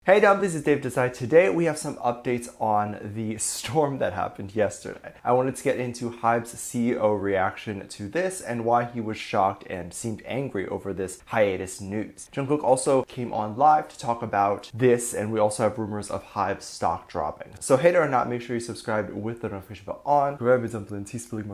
Hey Dom, this is Dave Desai. Today we have some updates on the storm that happened yesterday. I wanted to get into HYBE's CEO reaction to this and why he was shocked and seemed angry over this hiatus news. Jungkook also came on live to talk about this, and we also have rumors of HYBE's stock dropping. So hater or not, make sure you subscribe with the notification bell on. Grab something,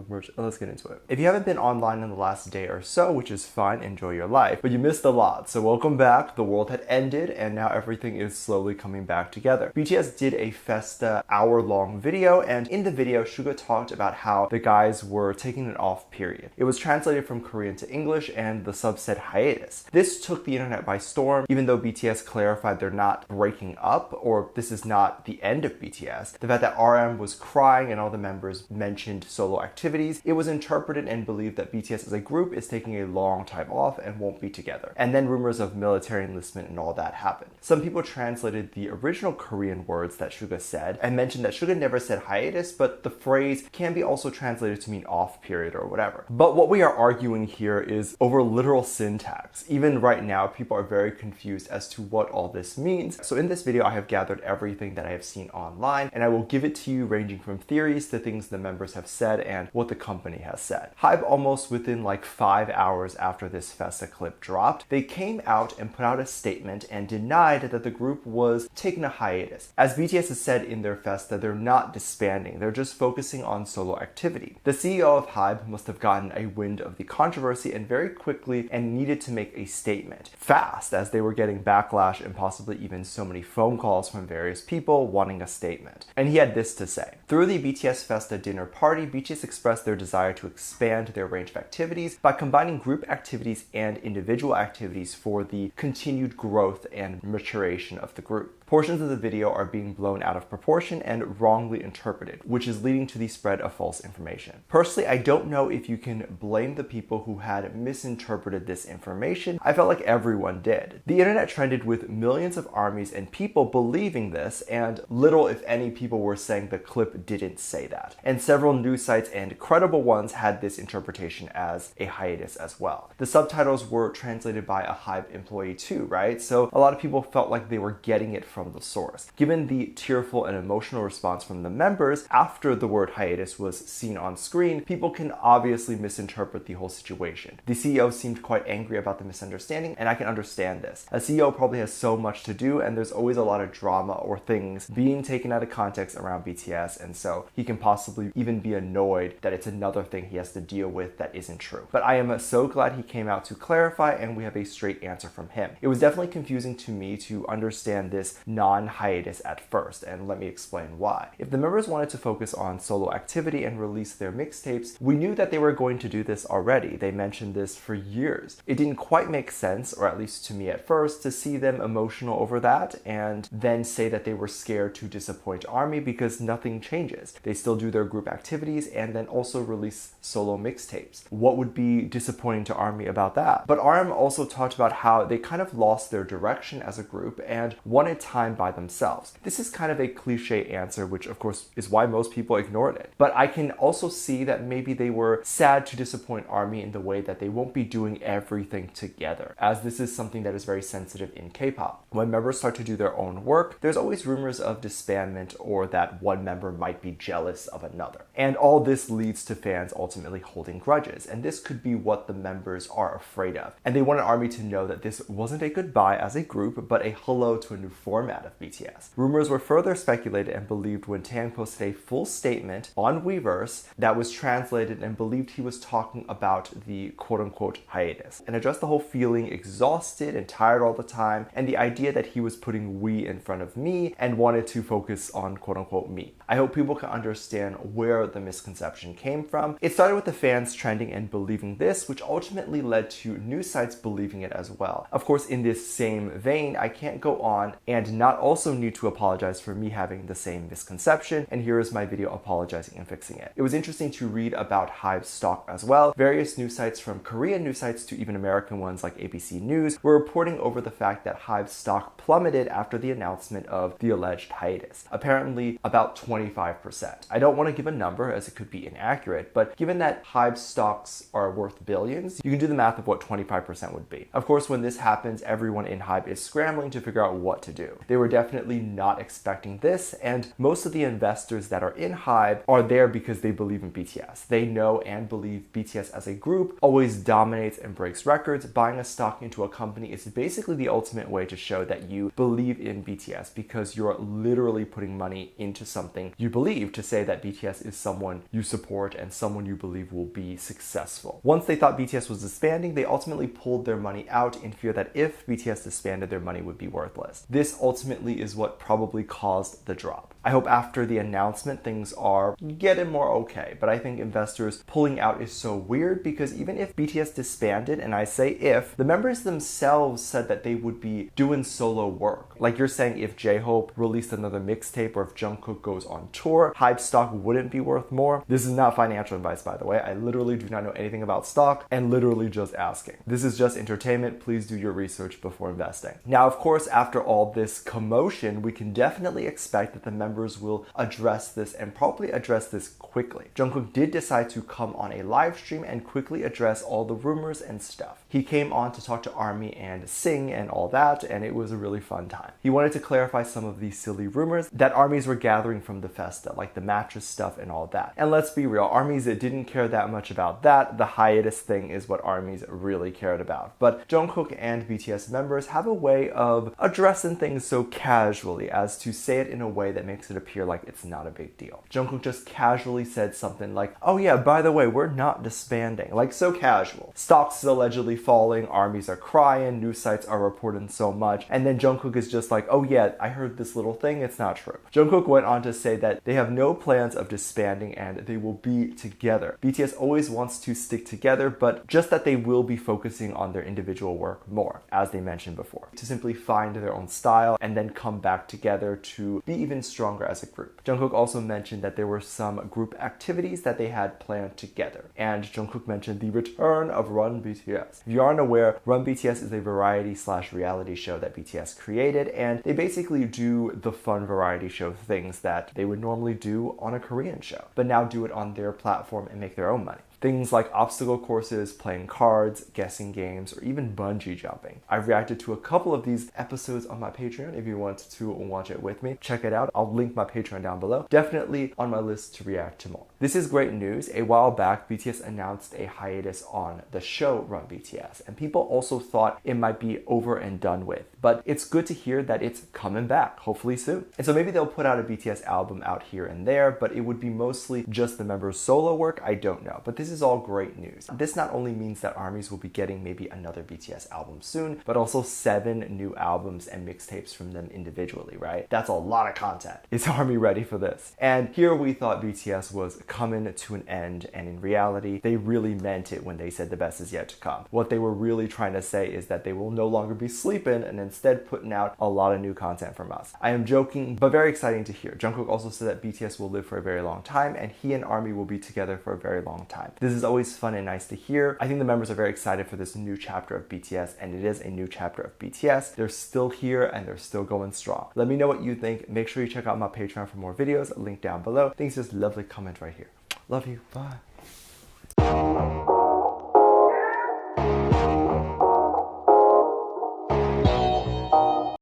merch, and let's get into it. If you haven't been online in the last day or so, which is fine, enjoy your life, but you missed a lot. So welcome back. The world had ended and now everything is slowly coming back together. BTS did a Festa hour-long video, and in the video, Suga talked about how the guys were taking an off period. It was translated from Korean to English, and the sub said hiatus. This took the internet by storm, even though BTS clarified they're not breaking up, or this is not the end of BTS. The fact that RM was crying and all the members mentioned solo activities, it was interpreted and believed that BTS as a group is taking a long time off and won't be together. And then rumors of military enlistment and all that happened. Some people translated the original Korean words that Suga said and mentioned that Suga never said hiatus, but the phrase can be also translated to mean off period or whatever. But what we are arguing here is over literal syntax. Even right now, people are very confused as to what all this means. So in this video, I have gathered everything that I have seen online, and I will give it to you ranging from theories to things the members have said and what the company has said. HYBE, almost within like 5 hours after this Festa clip dropped, they came out and put out a statement and denied that the group was taking a hiatus. As BTS has said in their Festa, they're not disbanding, they're just focusing on solo activity. The CEO of HYBE must have gotten a wind of the controversy and very quickly and needed to make a statement fast, as they were getting backlash and possibly even so many phone calls from various people wanting a statement. And he had this to say. Through the BTS Festa dinner party, BTS expressed their desire to expand their range of activities by combining group activities and individual activities for the continued growth and maturation of the group. Portions of the video are being blown out of proportion and wrongly interpreted, which is leading to the spread of false information. Personally, I don't know if you can blame the people who had misinterpreted this information. I felt like everyone did. The internet trended with millions of armies and people believing this, and little if any people were saying the clip didn't say that. And several news sites and credible ones had this interpretation as a hiatus as well. The subtitles were translated by a HYBE employee too, right? So a lot of people felt like they were getting it from the source. Given the tearful and emotional response from the members after the word hiatus was seen on screen, people can obviously misinterpret the whole situation. The CEO seemed quite angry about the misunderstanding, and I can understand this. A CEO probably has so much to do, and there's always a lot of drama or things being taken out of context around BTS, and so he can possibly even be annoyed that it's another thing he has to deal with that isn't true. But I am so glad he came out to clarify, and we have a straight answer from him. It was definitely confusing to me to understand this non-hiatus at first, and let me explain why. If the members wanted to focus on solo activity and release their mixtapes, we knew that they were going to do this already. They mentioned this for years. It didn't quite make sense, or at least to me at first, to see them emotional over that and then say that they were scared to disappoint ARMY because nothing changes. They still do their group activities and then also release solo mixtapes. What would be disappointing to ARMY about that? But RM also talked about how they kind of lost their direction as a group and wanted time by themselves. This is kind of a cliche answer, which of course is why most people ignored it. But I can also see that maybe they were sad to disappoint ARMY in the way that they won't be doing everything together, as this is something that is very sensitive in K-pop. When members start to do their own work, there's always rumors of disbandment or that one member might be jealous of another. And all this leads to fans ultimately holding grudges, and this could be what the members are afraid of. And they wanted ARMY to know that this wasn't a goodbye as a group, but a hello to a new format of BTS. Rumors were further speculated and believed when Taeyang posted a full statement on Weverse that was translated and believed he was talking about the quote-unquote hiatus and addressed the whole feeling exhausted and tired all the time and the idea that he was putting we in front of me and wanted to focus on quote-unquote me. I hope people can understand where the misconception came from. It started with the fans trending and believing this, which ultimately led to news sites believing it as well. Of course, in this same vein, I can't go on and not also need to apologize for me having the same misconception, and here is my video apologizing and fixing it. It was interesting to read about HYBE's stock as well. Various news sites, from Korean news sites to even American ones like ABC News, were reporting over the fact that HYBE's stock plummeted after the announcement of the alleged hiatus. Apparently about 25%. I don't want to give a number as it could be inaccurate, but given that HYBE's stocks are worth billions, you can do the math of what 25% would be. Of course, when this happens, everyone in HYBE is scrambling to figure out what to do. They were definitely not expecting this, and most of the investors that are in HYBE are there because they believe in BTS. They know and believe BTS as a group always dominates and breaks records. Buying a stock into a company is basically the ultimate way to show that you believe in BTS, because you're literally putting money into something you believe, to say that BTS is someone you support and someone you believe will be successful. Once they thought BTS was disbanding, they ultimately pulled their money out in fear that if BTS disbanded, their money would be worthless. This ultimately is what probably caused the drop. I hope after the announcement things are getting more okay, but I think investors pulling out is so weird, because even if BTS disbanded, and I say if, the members themselves said that they would be doing solo work. Like you're saying, if J-Hope released another mixtape or if Jungkook goes on tour, HYBE stock wouldn't be worth more. This is not financial advice, by the way. I literally do not know anything about stock and literally just asking. This is just entertainment. Please do your research before investing. Now, of course, after all this commotion, we can definitely expect that the members will address this, and probably address this quickly. Jungkook did decide to come on a live stream and quickly address all the rumors and stuff. He came on to talk to ARMY and sing and all that, and it was a really fun time. He wanted to clarify some of these silly rumors that ARMYs were gathering from the festa, like the mattress stuff and all that. And let's be real, ARMYs didn't care that much about that. The hiatus thing is what ARMYs really cared about. But Jungkook and BTS members have a way of addressing things so casually as to say it in a way that makes it appear like it's not a big deal. Jungkook just casually said something like, oh yeah, by the way, we're not disbanding. Like, so casual. Stocks is allegedly falling, ARMYs are crying, news sites are reporting so much, and then Jungkook is just like, oh yeah, I heard this little thing, it's not true. Jungkook went on to say that they have no plans of disbanding and they will be together. BTS always wants to stick together, but just that they will be focusing on their individual work more, as they mentioned before, to simply find their own style and then come back together to be even stronger as a group. Jungkook also mentioned that there were some group activities that they had planned together, and Jungkook mentioned the return of Run BTS. If you aren't aware, Run BTS is a variety/reality show that BTS created, and they basically do the fun variety show things that they would normally do on a Korean show, but now do it on their platform and make their own money. Things like obstacle courses, playing cards, guessing games, or even bungee jumping. I've reacted to a couple of these episodes on my Patreon. If you want to watch it with me, check it out. I'll link my Patreon down below. Definitely on my list to react to more. This is great news. A while back, BTS announced a hiatus on the show Run BTS, and people also thought it might be over and done with. But it's good to hear that it's coming back, hopefully soon. And so maybe they'll put out a BTS album out here and there, but it would be mostly just the members' solo work. I don't know. But this is all great news. This not only means that ARMYs will be getting maybe another BTS album soon, but also 7 new albums and mixtapes from them individually, right? That's a lot of content. Is ARMY ready for this? And here we thought BTS was coming to an end, and in reality, they really meant it when they said the best is yet to come. What they were really trying to say is that they will no longer be sleeping and instead putting out a lot of new content from us. I am joking, but very exciting to hear. Jungkook also said that BTS will live for a very long time, and he and ARMY will be together for a very long time. This is always fun and nice to hear. I think the members are very excited for this new chapter of BTS, and it is a new chapter of BTS. They're still here and they're still going strong. Let me know what you think. Make sure you check out my Patreon for more videos, link down below. Thanks, just lovely comment right here. Love you. Bye.